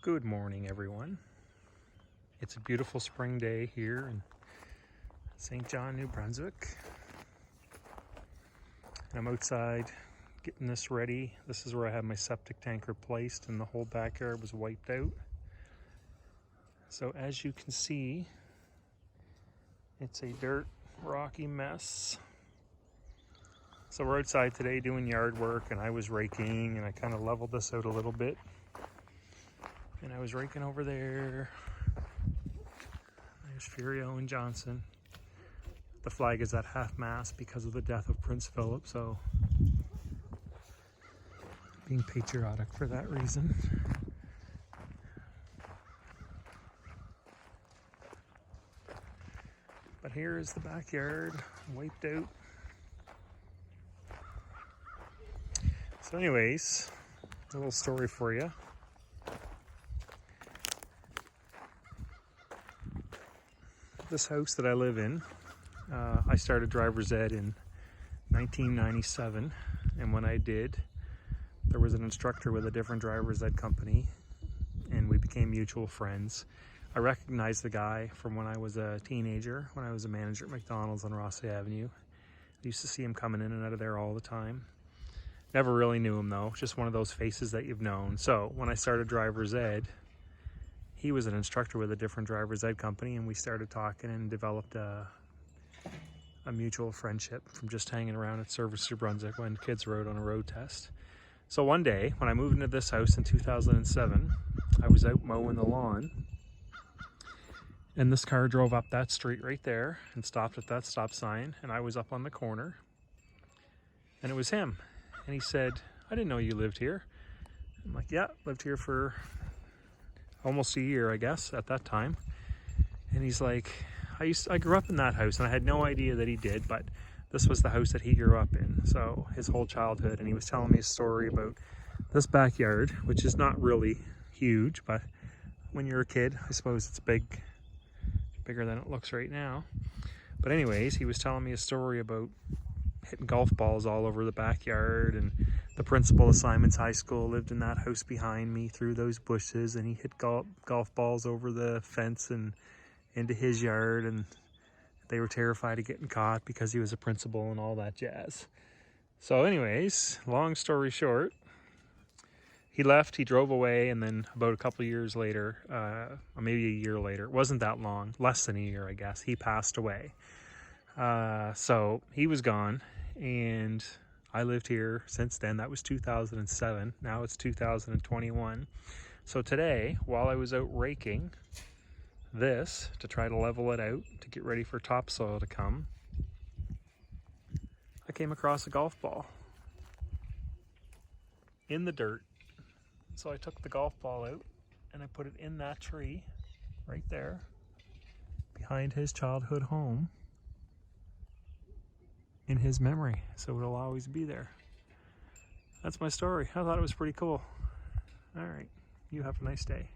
Good morning, everyone. It's a beautiful spring day here in St. John, New Brunswick. And I'm outside getting this ready. This is where I had my septic tank replaced and the whole backyard was wiped out. So as you can see, it's a dirt, rocky mess. So we're outside today doing yard work, and I was raking, and I kind of leveled this out a little bit. And I was raking over there. There's Furio and Johnson. The flag is at half-mast because of the death of Prince Philip, so being patriotic for that reason. But here is the backyard, wiped out. So anyways, a little story for you. This house that I live in, I started driver's ed in 1997, and when I did, there was an instructor with a different driver's ed company, and we became mutual friends. I recognized the guy from when I was a teenager, when I was a manager at McDonald's on Rossay Avenue. I used to see him coming in and out of there all the time. Never really knew him though, just one of those faces that you've known. So when I started driver's ed, he was an instructor with a different driver's ed company, and we started talking and developed a mutual friendship from just hanging around at Service New Brunswick when kids rode on a road test. So one day, when I moved into this house in 2007, I was out mowing the lawn, and this car drove up that street right there and stopped at that stop sign, and I was up on the corner, and it was him. And he said, "I didn't know you lived here." I'm like, "Yeah, lived here for almost a year, I guess, at that time." And he's like, I grew up in that house, and I had no idea that he did, but this was the house that he grew up in, so his whole childhood. And he was telling me a story about this backyard, which is not really huge, but when you're a kid, I suppose it's bigger than it looks right now. But anyways, he was telling me a story about hitting golf balls all over the backyard, and the principal of Simons High School lived in that house behind me through those bushes, and he hit golf balls over the fence and into his yard, and they were terrified of getting caught because he was a principal and all that jazz. So anyways, long story short, he left, he drove away, and then about a couple years later, or maybe a year later, it wasn't that long, less than a year I guess, he passed away. So he was gone, and I lived here since then. That was 2007. Now it's 2021. So today, while I was out raking this to try to level it out to get ready for topsoil to come, I came across a golf ball in the dirt. So I took the golf ball out and I put it in that tree right there behind his childhood home, in his memory, so it'll always be there. That's my story. I thought it was pretty cool. All right, you have a nice day.